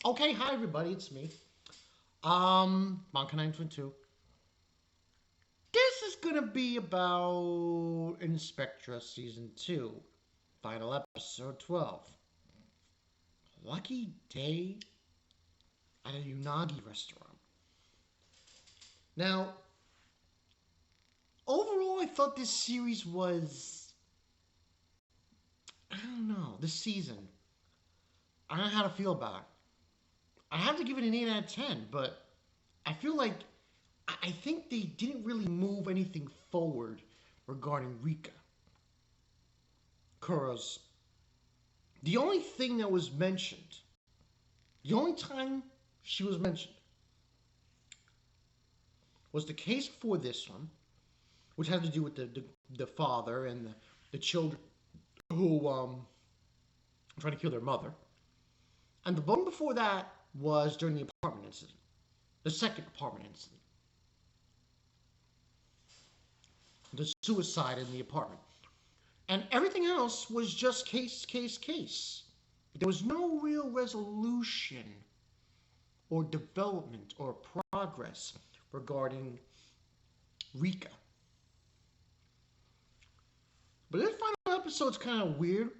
Okay, hi everybody, it's me. Monka922. This is gonna be about Inspectre Season 2, Final Episode 12. Lucky Day at a Unagi restaurant. Now, overall, I thought this series was. I don't know, this season. I don't know how to feel about it. I have to give it an 8 out of 10, but I feel like I think they didn't really move anything forward regarding Rikka. Kuro's. The only thing that was mentioned, the only time she was mentioned, was the case before this one, which had to do with the father and the children who tried to kill their mother. And the one before that was during the apartment incident, the second apartment incident, the suicide in the apartment. And everything else was just case, case, case. There was no real resolution or development or progress regarding Rikka. But this final episode's kind of weird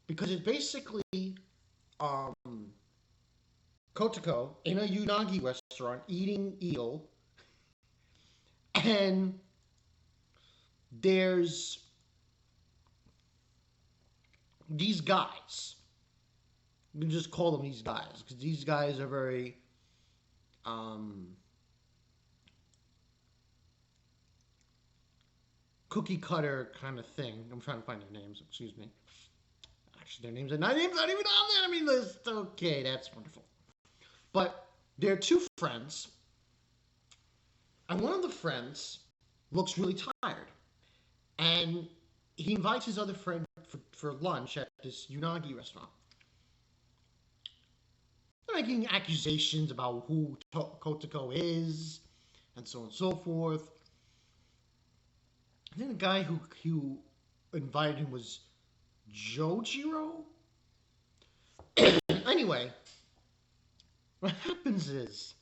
because it's basically um, Kotoko in a Unagi restaurant eating eel, and there's these guys. You can just call them these guys because these guys are very um, cookie cutter kind of thing. I'm trying to find their names. Excuse me. Actually, their names are not even on the enemy list. Okay, that's wonderful. But they're two friends, and one of the friends looks really tired, and he invites his other friend for lunch at this Unagi restaurant. They're making accusations about who Kotoko is, and so on and so forth. I think the guy who invited him was Jojiro. Anyway, what happens is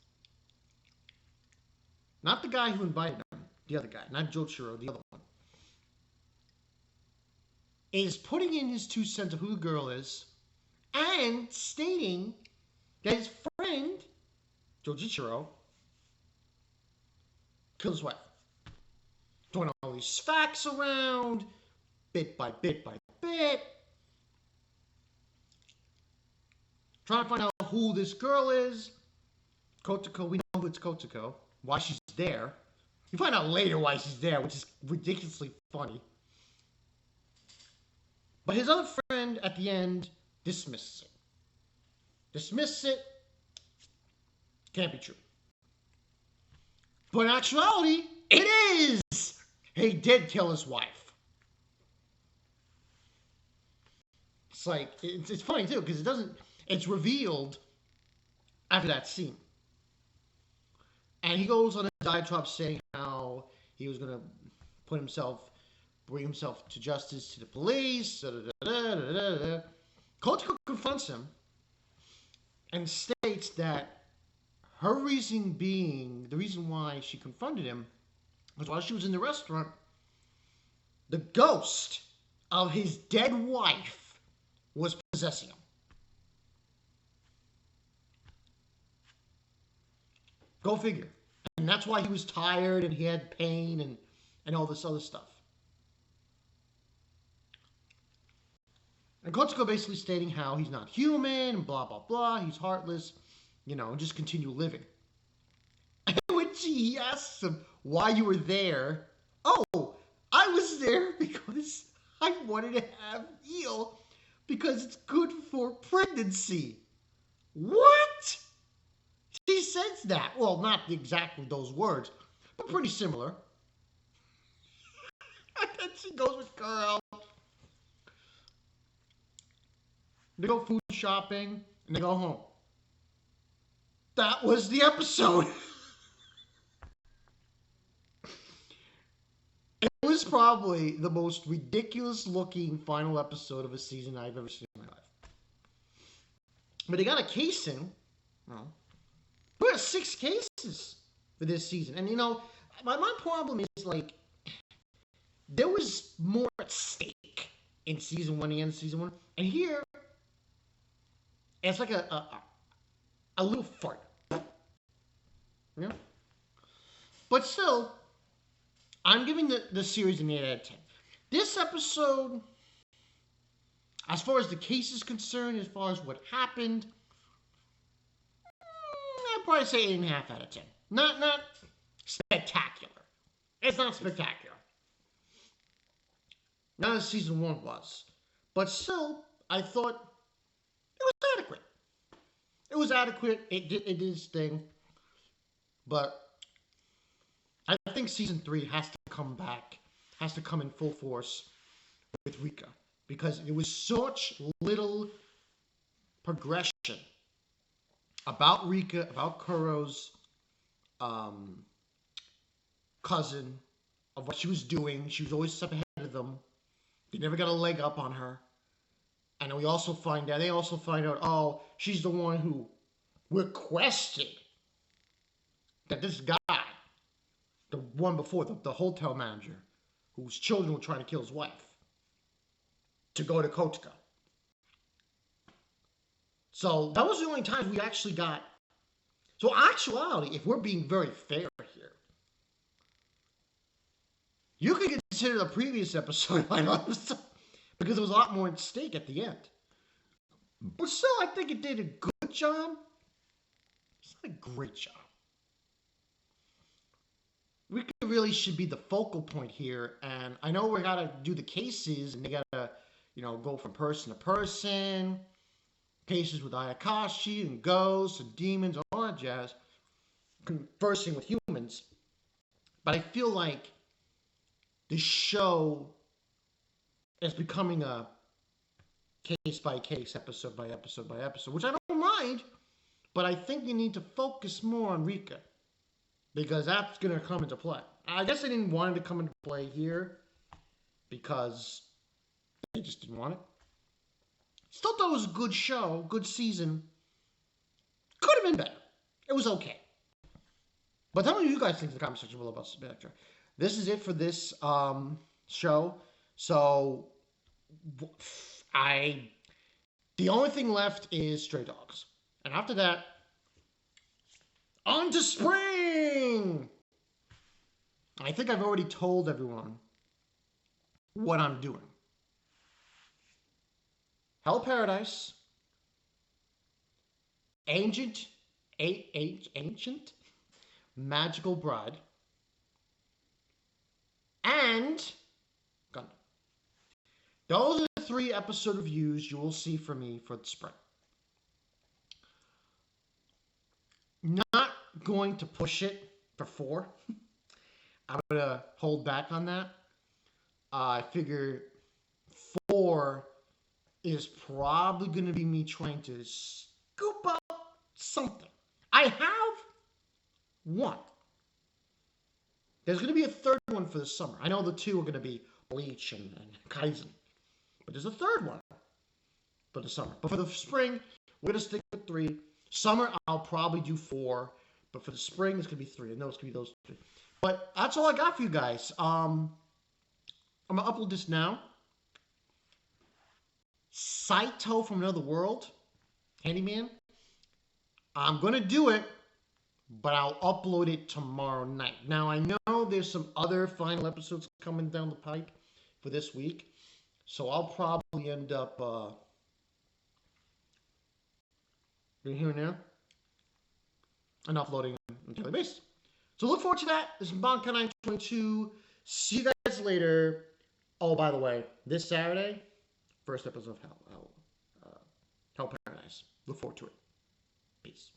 not the guy who invited him, the other guy, not Jojiro, the other one, is putting in his 2 cents of who the girl is and stating that his friend, Jojiro, killed his wife. Throwing all these facts around, bit by bit by bit, trying to find out who this girl is. Kotoko, we know who it's Kotoko, why she's there. You find out later why she's there, which is ridiculously funny. But his other friend at the end dismisses it. Dismisses it. Can't be true. But in actuality, it is. He did kill his wife. It's like it's funny too because it doesn't. It's revealed after that scene, and he goes on a diatribe saying how he was gonna bring himself to justice to the police. Kotoko confronts him and states that her reason being, the reason why she confronted him was while she was in the restaurant, the ghost of his dead wife was possessing him. Go figure. And that's why he was tired and he had pain and all this other stuff. And Kotsuko basically stating how he's not human and blah, blah, blah. He's heartless, just continue living. When he asks him why you were there, oh, I was there because I wanted to have eel because it's good for pregnancy. What? She says that. Well, not exactly those words, but pretty similar. And then she goes with girl. They go food shopping and they go home. That was the episode. It was probably the most ridiculous looking final episode of a season I've ever seen in my life. But they got a case in. Well, we're at 6 cases for this season. And, my problem is, like, there was more at stake in season 1, the end of season 1. And here, it's like a little fart. Yeah. But still, I'm giving the series an 8 out of 10. This episode, as far as the case is concerned, as far as what happened, I'd probably say 8.5 out of 10. Not spectacular. It's not spectacular. Not as season 1 was. But still, I thought it was adequate. It was adequate. It did its thing. But I think season 3 has to come back, has to come in full force with Rikka, because it was such little progression about Rikka, about Kuro's cousin, of what she was doing. She was always a step ahead of them. They never got a leg up on her. And they also find out, oh, she's the one who requested that this guy, the one before, the hotel manager, whose children were trying to kill his wife, to go to Kotka. So that was the only time we actually got. So actuality, if we're being very fair here, you could consider the previous episode because there was a lot more at stake at the end. But still, I think it did a good job. It's not a great job. Rikka really should be the focal point here, and I know we gotta do the cases, and they gotta, go from person to person. Cases with Ayakashi and ghosts and demons, all that jazz, conversing with humans. But I feel like the show is becoming a case by case, episode by episode by episode, which I don't mind, but I think you need to focus more on Rikka, because that's going to come into play. I guess I didn't want it to come into play here because they just didn't want it. Still thought it was a good show, good season. Could have been better. It was okay. But tell me what you guys think in the comment section below about Inspectre. This is it for this show. So, the only thing left is Stray Dogs. And after that, on to spring! I think I've already told everyone what I'm doing. Hell Paradise, Ancient Magical Bride, and Gundam. Those are the 3 episode reviews you will see from me for the spring. Not going to push it for 4. I'm going to hold back on that. I figure 4 is probably going to be me trying to scoop up something. I have 1. There's going to be a 3rd one for the summer. I know the 2 are going to be Bleach and Kaizen. But there's a 3rd one for the summer. But for the spring, we're going to stick with 3. Summer, I'll probably do 4. But for the spring, it's going to be 3. I know it's going to be those 3. But that's all I got for you guys. I'm going to upload this now. Saito from Another World, Handyman. I'm going to do it, but I'll upload it tomorrow night. Now, I know there's some other final episodes coming down the pipe for this week, so I'll probably end up doing here and there and uploading on a daily basis. So look forward to that. This is Bankai 922. See you guys later. Oh, by the way, this Saturday, first episode of Hell Paradise. Look forward to it. Peace.